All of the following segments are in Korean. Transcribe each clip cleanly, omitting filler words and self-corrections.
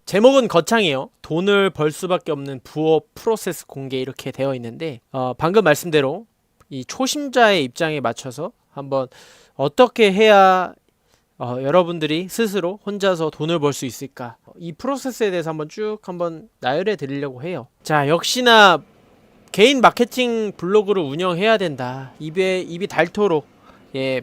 제목은 거창해요. 돈을 벌 수밖에 없는 부업 프로세스 공개 이렇게 되어 있는데 방금 말씀대로 이 초심자의 입장에 맞춰서 한번 어떻게 해야 여러분들이 스스로 혼자서 돈을 벌 수 있을까? 이 프로세스에 대해서 한번 나열해 드리려고 해요. 자, 역시나 개인 마케팅 블로그를 운영해야 된다. 입이 닳도록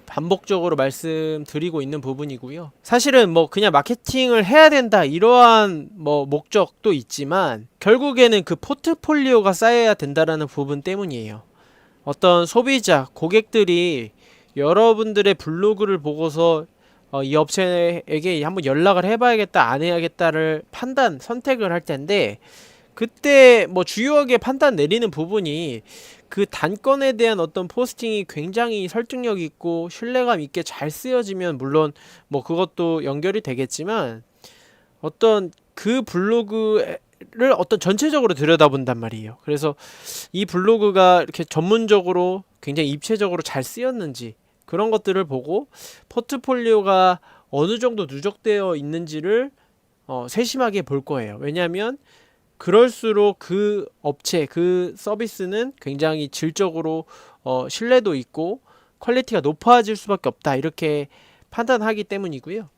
반복적으로 말씀드리고 있는 부분이고요. 사실은 뭐 그냥 마케팅을 해야 된다 이러한 뭐 목적도 있지만 결국에는 그 포트폴리오가 쌓여야 된다라는 부분 때문이에요. 어떤 소비자, 고객들이 여러분들의 블로그를 보고서 이 업체에게 한번 연락을 해봐야겠다, 안 해야겠다를 선택을 할 텐데 그때 뭐 주요하게 판단 내리는 부분이 그 단건에 대한 어떤 포스팅이 굉장히 설득력 있고 신뢰감 있게 잘 쓰여지면 물론 뭐 그것도 연결이 되겠지만 어떤 그 블로그를 어떤 전체적으로 들여다본단 말이에요. 그래서 이 블로그가 이렇게 전문적으로 굉장히 입체적으로 잘 쓰였는지 그런 것들을 보고 포트폴리오가 어느 정도 누적되어 있는지를 세심하게 볼 거예요. 왜냐하면 그럴수록 그 업체, 그 서비스는 굉장히 질적으로 신뢰도 있고 퀄리티가 높아질 수밖에 없다. 이렇게 판단하기 때문이고요.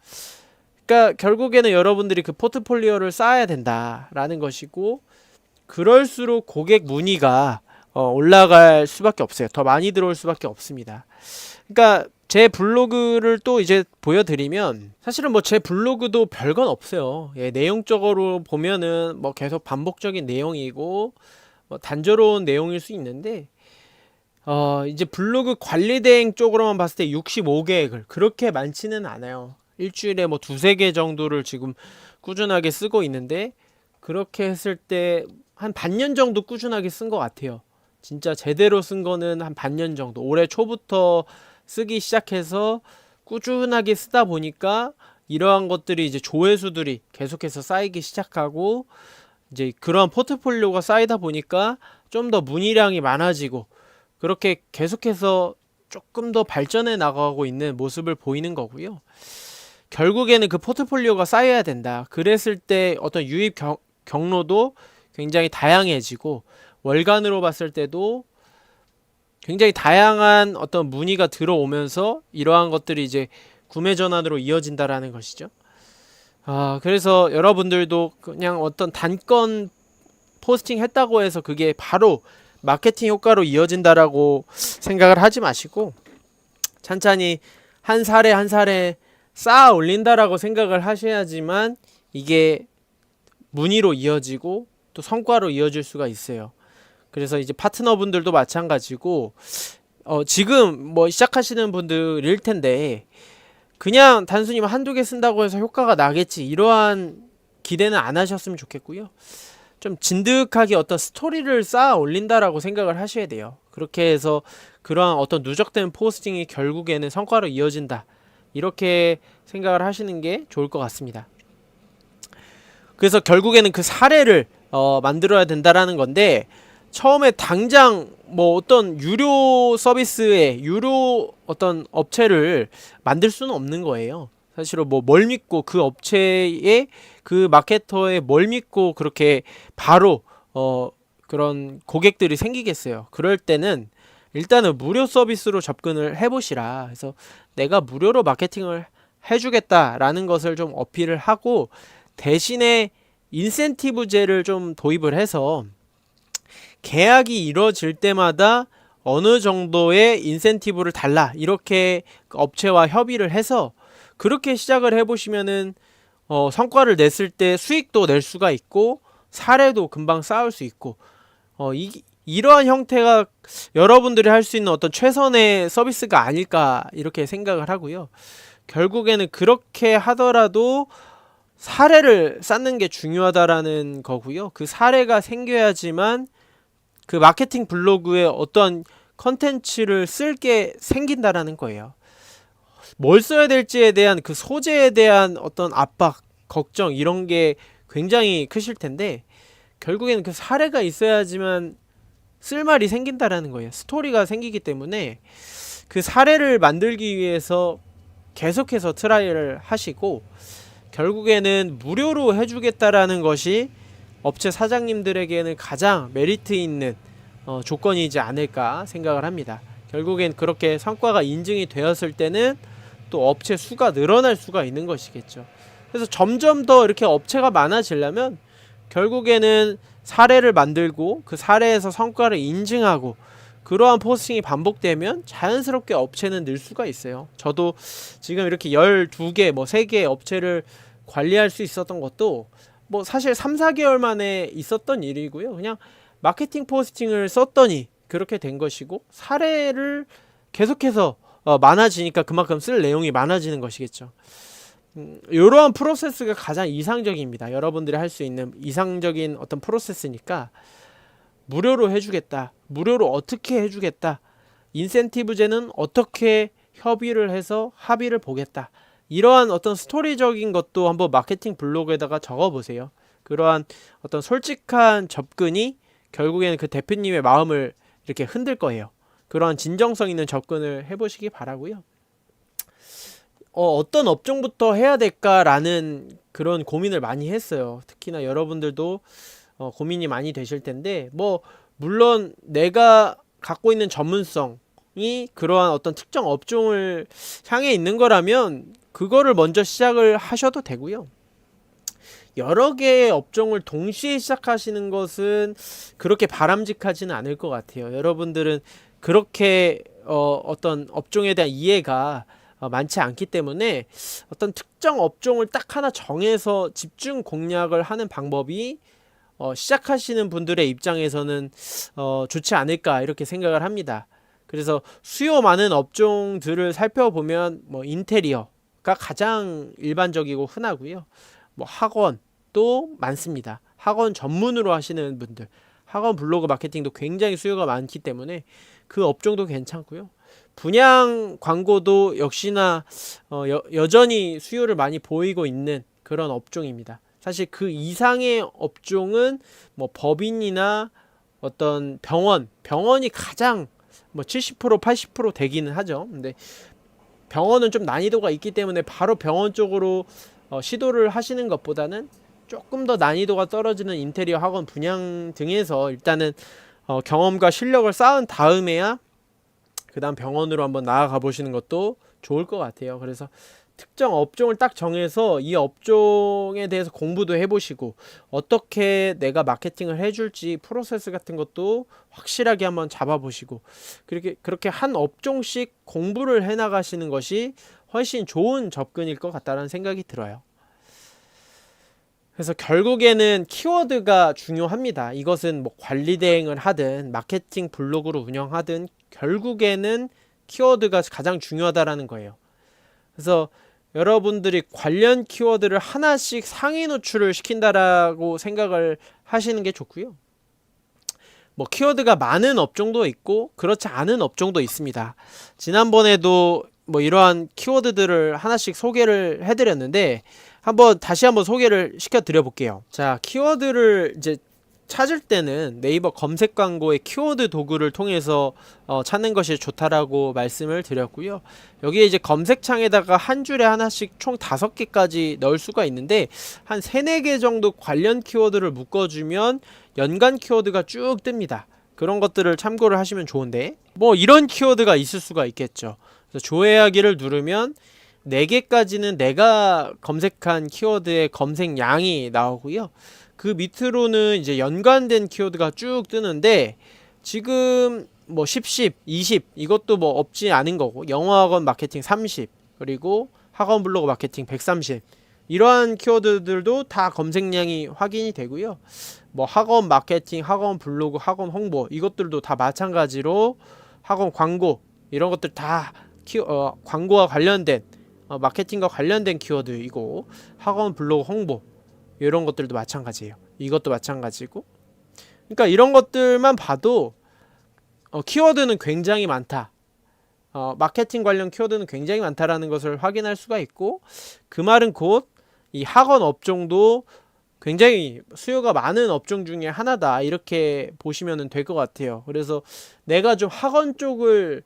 그러니까 결국에는 여러분들이 그 포트폴리오를 쌓아야 된다라는 것이고 그럴수록 고객 문의가 올라갈 수밖에 없어요. 더 많이 들어올 수밖에 없습니다. 그러니까 제 블로그를 또 이제 보여드리면 사실은 뭐 제 블로그도 별건 없어요. 내용적으로 보면은 뭐 계속 반복적인 내용이고 뭐 단조로운 내용일 수 있는데 이제 블로그 관리 대행 쪽으로만 봤을 때 65개의 글 그렇게 많지는 않아요. 일주일에 뭐 두세 개 정도를 지금 꾸준하게 쓰고 있는데 그렇게 했을 때 한 반년 정도 꾸준하게 쓴 것 같아요. 진짜 제대로 쓴 거는 한 반년 정도. 올해 초부터 쓰기 시작해서 꾸준하게 쓰다 보니까 이러한 것들이 이제 조회수들이 계속해서 쌓이기 시작하고 이제 그런 포트폴리오가 쌓이다 보니까 좀 더 문의량이 많아지고 그렇게 계속해서 조금 더 발전해 나가고 있는 모습을 보이는 거고요. 결국에는 그 포트폴리오가 쌓여야 된다. 그랬을 때 어떤 유입 경로도 굉장히 다양해지고 월간으로 봤을 때도 굉장히 다양한 어떤 문의가 들어오면서 이러한 것들이 이제 구매 전환으로 이어진다라는 것이죠. 그래서 여러분들도 그냥 어떤 단건 포스팅 했다고 해서 그게 바로 마케팅 효과로 이어진다라고 생각을 하지 마시고 찬찬히 한 사례 한 사례 쌓아 올린다라고 생각을 하셔야지만 이게 문의로 이어지고 또 성과로 이어질 수가 있어요. 그래서 이제 파트너분들도 마찬가지고 지금 뭐 시작하시는 분들일 텐데 그냥 단순히 한두 개 쓴다고 해서 효과가 나겠지 이러한 기대는 안 하셨으면 좋겠고요. 좀 진득하게 어떤 스토리를 쌓아 올린다라고 생각을 하셔야 돼요. 그렇게 해서 그러한 어떤 누적된 포스팅이 결국에는 성과로 이어진다. 이렇게 생각을 하시는 게 좋을 것 같습니다. 그래서 결국에는 그 사례를 만들어야 된다라는 건데 처음에 당장 뭐 어떤 유료 서비스에 유료 어떤 업체를 만들 수는 없는 거예요. 사실은 뭐 뭘 믿고 그 업체에 그 마케터에 뭘 믿고 그렇게 바로 그런 고객들이 생기겠어요. 그럴 때는 일단은 무료 서비스로 접근을 해보시라. 그래서 내가 무료로 마케팅을 해주겠다라는 것을 좀 어필을 하고 대신에 인센티브제를 좀 도입을 해서 계약이 이루어질 때마다 어느 정도의 인센티브를 달라 이렇게 업체와 협의를 해서 그렇게 시작을 해보시면은 성과를 냈을 때 수익도 낼 수가 있고 사례도 금방 쌓을 수 있고 이러한 형태가 여러분들이 할 수 있는 어떤 최선의 서비스가 아닐까 이렇게 생각을 하고요. 결국에는 그렇게 하더라도 사례를 쌓는 게 중요하다라는 거고요. 그 사례가 생겨야지만 그 마케팅 블로그에 어떤 컨텐츠를 쓸 게 생긴다라는 거예요. 뭘 써야 될지에 대한 그 소재에 대한 어떤 압박, 걱정 이런 게 굉장히 크실 텐데 결국에는 그 사례가 있어야지만 쓸 말이 생긴다라는 거예요. 스토리가 생기기 때문에 그 사례를 만들기 위해서 계속해서 트라이를 하시고 결국에는 무료로 해주겠다라는 것이 업체 사장님들에게는 가장 메리트 있는 조건이지 않을까 생각을 합니다. 결국엔 그렇게 성과가 인증이 되었을 때는 또 업체 수가 늘어날 수가 있는 것이겠죠. 그래서 점점 더 이렇게 업체가 많아지려면 결국에는 사례를 만들고 그 사례에서 성과를 인증하고 그러한 포스팅이 반복되면 자연스럽게 업체는 늘 수가 있어요. 저도 지금 이렇게 12개, 3개 업체를 관리할 수 있었던 것도 사실 3, 4개월 만에 있었던 일이고요. 그냥 마케팅 포스팅을 썼더니 그렇게 된 것이고, 사례를 계속해서 많아지니까 그만큼 쓸 내용이 많아지는 것이겠죠. 이러한 프로세스가 가장 이상적입니다. 여러분들이 할 수 있는 이상적인 어떤 프로세스니까 무료로 해주겠다, 무료로 어떻게 해주겠다, 인센티브제는 어떻게 협의를 해서 합의를 보겠다, 이러한 어떤 스토리적인 것도 한번 마케팅 블로그에다가 적어보세요. 그러한 어떤 솔직한 접근이 결국에는 그 대표님의 마음을 이렇게 흔들 거예요. 그러한 진정성 있는 접근을 해보시기 바라고요. 어떤 업종부터 해야 될까라는 그런 고민을 많이 했어요. 특히나 여러분들도 고민이 많이 되실 텐데, 물론 내가 갖고 있는 전문성이 그러한 어떤 특정 업종을 향해 있는 거라면 그거를 먼저 시작을 하셔도 되고요. 여러 개의 업종을 동시에 시작하시는 것은 그렇게 바람직하지는 않을 것 같아요. 여러분들은 그렇게 어떤 업종에 대한 이해가 많지 않기 때문에 어떤 특정 업종을 딱 하나 정해서 집중 공략을 하는 방법이 시작하시는 분들의 입장에서는 좋지 않을까 이렇게 생각을 합니다. 그래서 수요 많은 업종들을 살펴보면 인테리어가 가장 일반적이고 흔하고요. 학원도 많습니다. 학원 전문으로 하시는 분들, 학원 블로그 마케팅도 굉장히 수요가 많기 때문에 그 업종도 괜찮고요. 분양 광고도 역시나 여전히 수요를 많이 보이고 있는 그런 업종입니다. 사실 그 이상의 업종은 법인이나 어떤 병원이 가장 70% 80% 되기는 하죠. 근데 병원은 좀 난이도가 있기 때문에 바로 병원 쪽으로 시도를 하시는 것보다는 조금 더 난이도가 떨어지는 인테리어 학원 분양 등에서 일단은 경험과 실력을 쌓은 다음에야 그 다음 병원으로 한번 나아가 보시는 것도 좋을 것 같아요. 그래서 특정 업종을 딱 정해서 이 업종에 대해서 공부도 해보시고 어떻게 내가 마케팅을 해줄지 프로세스 같은 것도 확실하게 한번 잡아보시고 그렇게 한 업종씩 공부를 해나가시는 것이 훨씬 좋은 접근일 것 같다는 생각이 들어요. 그래서 결국에는 키워드가 중요합니다. 이것은 관리 대행을 하든 마케팅 블로그로 운영하든 결국에는 키워드가 가장 중요하다라는 거예요. 그래서 여러분들이 관련 키워드를 하나씩 상위 노출을 시킨다라고 생각을 하시는 게 좋고요. 키워드가 많은 업종도 있고 그렇지 않은 업종도 있습니다. 지난번에도 이러한 키워드들을 하나씩 소개를 해드렸는데 다시 한번 소개를 시켜드려 볼게요. 자, 키워드를 이제 찾을 때는 네이버 검색 광고의 키워드 도구를 통해서 찾는 것이 좋다라고 말씀을 드렸고요. 여기에 이제 검색창에다가 한 줄에 하나씩 총 5개까지 넣을 수가 있는데 한 3, 4개 정도 관련 키워드를 묶어주면 연관 키워드가 쭉 뜹니다. 그런 것들을 참고를 하시면 좋은데 이런 키워드가 있을 수가 있겠죠. 그래서 조회하기를 누르면 4개까지는 내가 검색한 키워드의 검색량이 나오고요. 그 밑으로는 이제 연관된 키워드가 쭉 뜨는데 지금 10, 20 이것도 없지 않은 거고, 영어학원 마케팅 30 그리고 학원 블로그 마케팅 130 이러한 키워드들도 다 검색량이 확인이 되고요. 학원 마케팅, 학원 블로그, 학원 홍보 이것들도 다 마찬가지로 학원 광고 이런 것들 다 광고와 관련된 마케팅과 관련된 키워드이고, 학원 블로그 홍보 이런 것들도 마찬가지예요. 이것도 마찬가지고. 그러니까 이런 것들만 봐도 키워드는 굉장히 많다. 마케팅 관련 키워드는 굉장히 많다라는 것을 확인할 수가 있고, 그 말은 곧 이 학원 업종도 굉장히 수요가 많은 업종 중에 하나다 이렇게 보시면 될 것 같아요. 그래서 내가 좀 학원 쪽을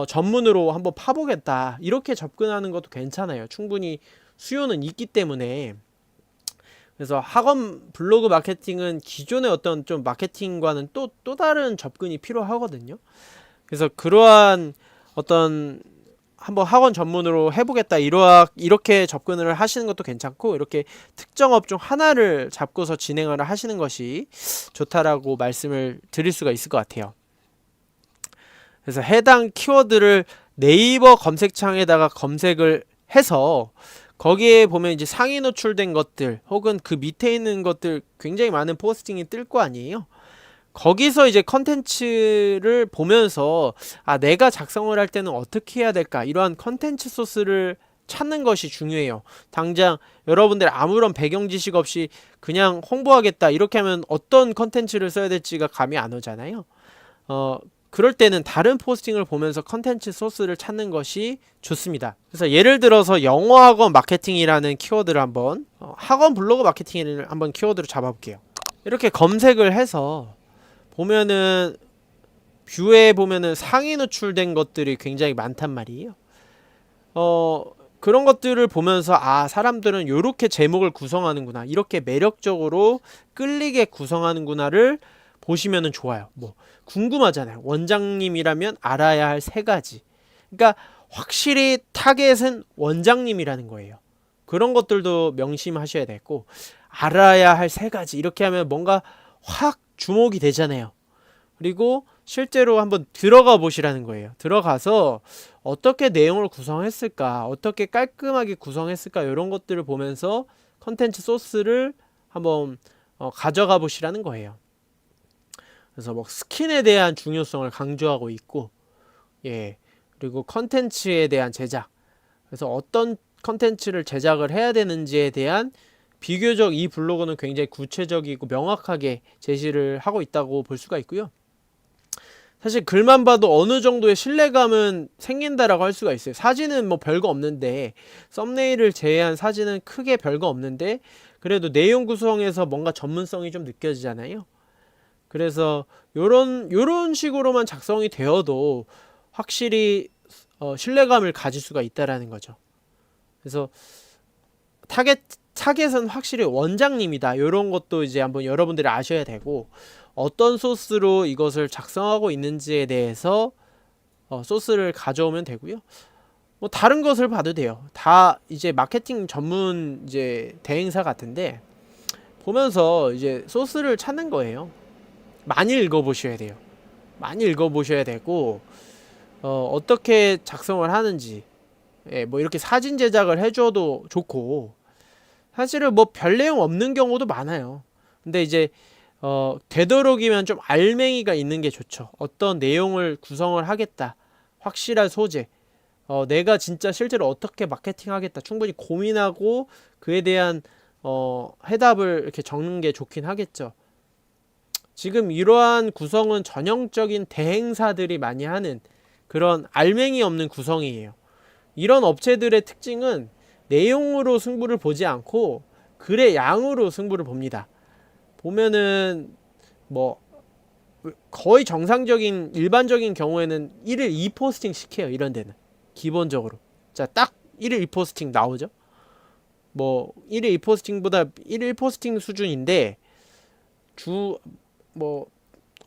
전문으로 한번 파보겠다 이렇게 접근하는 것도 괜찮아요. 충분히 수요는 있기 때문에. 그래서 학원 블로그 마케팅은 기존의 어떤 좀 마케팅과는 또 다른 접근이 필요하거든요. 그래서 그러한 어떤 한번 학원 전문으로 해보겠다 이렇게 접근을 하시는 것도 괜찮고, 이렇게 특정 업종 하나를 잡고서 진행을 하시는 것이 좋다라고 말씀을 드릴 수가 있을 것 같아요. 그래서 해당 키워드를 네이버 검색창에다가 검색을 해서 거기에 보면 이제 상위 노출된 것들 혹은 그 밑에 있는 것들 굉장히 많은 포스팅이 뜰 거 아니에요. 거기서 이제 컨텐츠를 보면서 내가 작성을 할 때는 어떻게 해야 될까, 이러한 컨텐츠 소스를 찾는 것이 중요해요. 당장 여러분들 아무런 배경 지식 없이 그냥 홍보하겠다 이렇게 하면 어떤 컨텐츠를 써야 될지가 감이 안 오잖아요. 그럴 때는 다른 포스팅을 보면서 컨텐츠 소스를 찾는 것이 좋습니다. 그래서 예를 들어서 영어학원 마케팅이라는 키워드를 한번 학원 블로그 마케팅을 한번 키워드로 잡아볼게요. 이렇게 검색을 해서 보면은 뷰에 보면은 상위 노출된 것들이 굉장히 많단 말이에요. 그런 것들을 보면서 사람들은 이렇게 제목을 구성하는구나, 이렇게 매력적으로 끌리게 구성하는구나를 보시면은 좋아요. 뭐 궁금하잖아요. 원장님이라면 알아야 할 3가지. 그러니까 확실히 타겟은 원장님이라는 거예요. 그런 것들도 명심하셔야 되고, 알아야 할 3가지 이렇게 하면 뭔가 확 주목이 되잖아요. 그리고 실제로 한번 들어가 보시라는 거예요. 들어가서 어떻게 내용을 구성했을까, 어떻게 깔끔하게 구성했을까, 이런 것들을 보면서 컨텐츠 소스를 한번 가져가 보시라는 거예요. 그래서 뭐 스킨에 대한 중요성을 강조하고 있고, 그리고 컨텐츠에 대한 제작, 그래서 어떤 컨텐츠를 제작을 해야 되는지에 대한 비교적 이 블로그는 굉장히 구체적이고 명확하게 제시를 하고 있다고 볼 수가 있고요. 사실 글만 봐도 어느 정도의 신뢰감은 생긴다라고 할 수가 있어요. 사진은 뭐 별거 없는데, 썸네일을 제외한 사진은 크게 별거 없는데 그래도 내용 구성에서 뭔가 전문성이 좀 느껴지잖아요. 그래서 요런 식으로만 작성이 되어도 확실히 신뢰감을 가질 수가 있다라는 거죠. 그래서 타겟은 확실히 원장님이다, 요런 것도 이제 한번 여러분들이 아셔야 되고, 어떤 소스로 이것을 작성하고 있는지에 대해서 소스를 가져오면 되고요. 뭐 다른 것을 봐도 돼요. 다 이제 마케팅 전문 이제 대행사 같은데 보면서 이제 소스를 찾는 거예요. 많이 읽어보셔야 돼요. 많이 읽어보셔야 되고, 어떻게 작성을 하는지, 뭐 이렇게 사진 제작을 해줘도 좋고, 사실은 뭐 별 내용 없는 경우도 많아요. 근데 이제 되도록이면 좀 알맹이가 있는 게 좋죠. 어떤 내용을 구성을 하겠다, 확실한 소재, 내가 진짜 실제로 어떻게 마케팅 하겠다 충분히 고민하고 그에 대한 해답을 이렇게 적는 게 좋긴 하겠죠. 지금 이러한 구성은 전형적인 대행사들이 많이 하는 그런 알맹이 없는 구성이에요. 이런 업체들의 특징은 내용으로 승부를 보지 않고 글의 양으로 승부를 봅니다. 보면은 뭐 거의 정상적인 일반적인 경우에는 1일 2포스팅씩 해요. 이런 데는 기본적으로 딱 1일 2포스팅 나오죠. 뭐 1일 2포스팅보다 1일 1포스팅 수준인데 뭐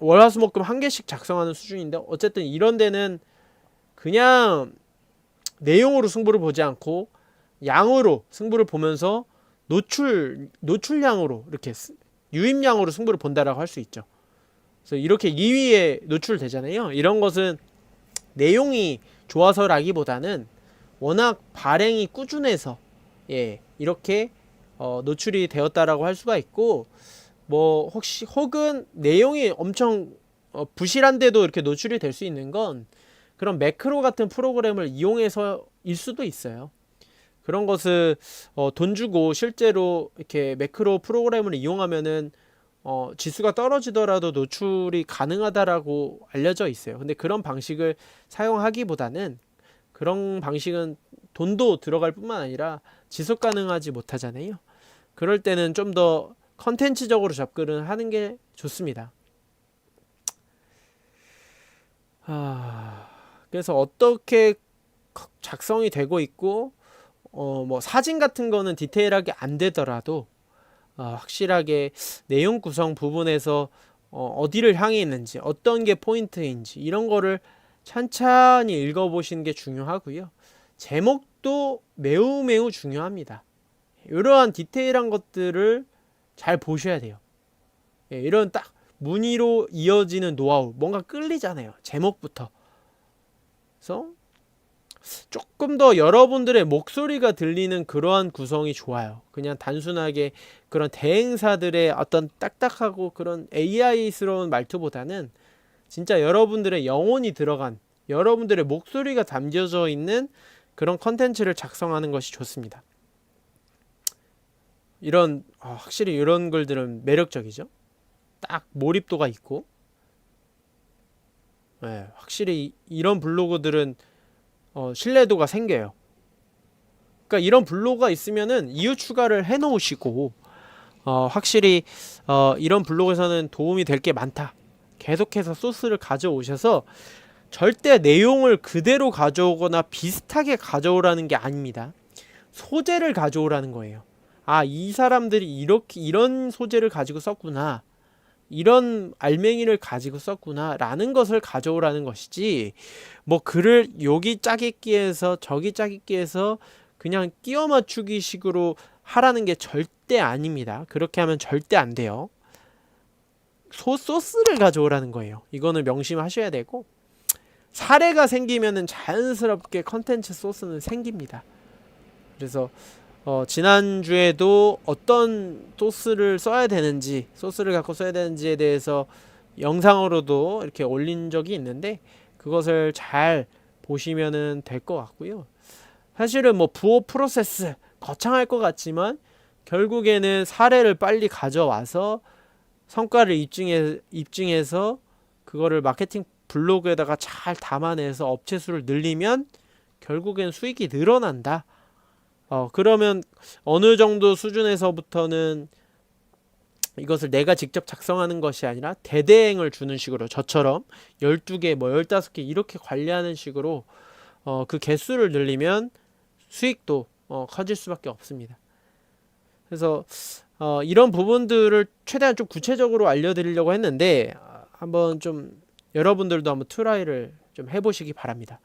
월화수목금 1개씩 작성하는 수준인데, 어쨌든 이런 데는 그냥 내용으로 승부를 보지 않고 양으로 승부를 보면서 노출량으로, 이렇게 유입량으로 승부를 본다라고 할 수 있죠. 그래서 이렇게 2위에 노출되잖아요. 이런 것은 내용이 좋아서라기보다는 워낙 발행이 꾸준해서 이렇게 노출이 되었다라고 할 수가 있고, 뭐 혹은 내용이 엄청 부실한데도 이렇게 노출이 될 수 있는 건 그런 매크로 같은 프로그램을 이용해서일 수도 있어요. 그런 것을 돈 주고 실제로 이렇게 매크로 프로그램을 이용하면은 지수가 떨어지더라도 노출이 가능하다라고 알려져 있어요. 근데 그런 방식을 사용하기보다는, 그런 방식은 돈도 들어갈 뿐만 아니라 지속 가능하지 못하잖아요. 그럴 때는 좀 더 컨텐츠적으로 접근을 하는 게 좋습니다. 그래서 어떻게 작성이 되고 있고 뭐 사진 같은 거는 디테일하게 안 되더라도 확실하게 내용 구성 부분에서 어디를 향해 있는지, 어떤 게 포인트인지 이런 거를 찬찬히 읽어보시는 게 중요하고요. 제목도 매우 매우 중요합니다. 이러한 디테일한 것들을 잘 보셔야 돼요. 예, 이런 딱 무늬로 이어지는 노하우, 뭔가 끌리잖아요. 제목부터. 그래서 조금 더 여러분들의 목소리가 들리는 그러한 구성이 좋아요. 그냥 단순하게 그런 대행사들의 어떤 딱딱하고 그런 AI스러운 말투보다는 진짜 여러분들의 영혼이 들어간, 여러분들의 목소리가 담겨져 있는 그런 컨텐츠를 작성하는 것이 좋습니다. 이런 확실히 이런 글들은 매력적이죠. 딱 몰입도가 있고, 네, 확실히 이런 블로그들은 신뢰도가 생겨요. 그러니까 이런 블로그가 있으면은 이유 추가를 해 놓으시고 확실히 이런 블로그에서는 도움이 될 게 많다. 계속해서 소스를 가져오셔서 절대 내용을 그대로 가져오거나 비슷하게 가져오라는 게 아닙니다. 소재를 가져오라는 거예요. 이 사람들이 이렇게 이런 소재를 가지고 썼구나. 이런 알맹이를 가지고 썼구나 라는 것을 가져오라는 것이지, 뭐 글을 여기 짜깁기해서 저기 짜깁기해서 그냥 끼워 맞추기 식으로 하라는 게 절대 아닙니다. 그렇게 하면 절대 안 돼요. 소스를 가져오라는 거예요. 이거는 명심하셔야 되고, 사례가 생기면은 자연스럽게 컨텐츠 소스는 생깁니다. 그래서 지난주에도 어떤 소스를 써야 되는지, 소스를 갖고 써야 되는지에 대해서 영상으로도 이렇게 올린 적이 있는데, 그것을 잘 보시면은 될 것 같고요. 사실은 뭐 부호 프로세스 거창할 것 같지만 결국에는 사례를 빨리 가져와서 성과를 입증해서 그거를 마케팅 블로그에다가 잘 담아내서 업체 수를 늘리면 결국엔 수익이 늘어난다. 그러면 어느 정도 수준에서부터는 이것을 내가 직접 작성하는 것이 아니라 대대행을 주는 식으로, 저처럼 12개, 뭐 15개 이렇게 관리하는 식으로 그 개수를 늘리면 수익도 커질 수밖에 없습니다. 그래서 이런 부분들을 최대한 좀 구체적으로 알려드리려고 했는데, 한번 좀 여러분들도 한번 트라이를 좀 해보시기 바랍니다.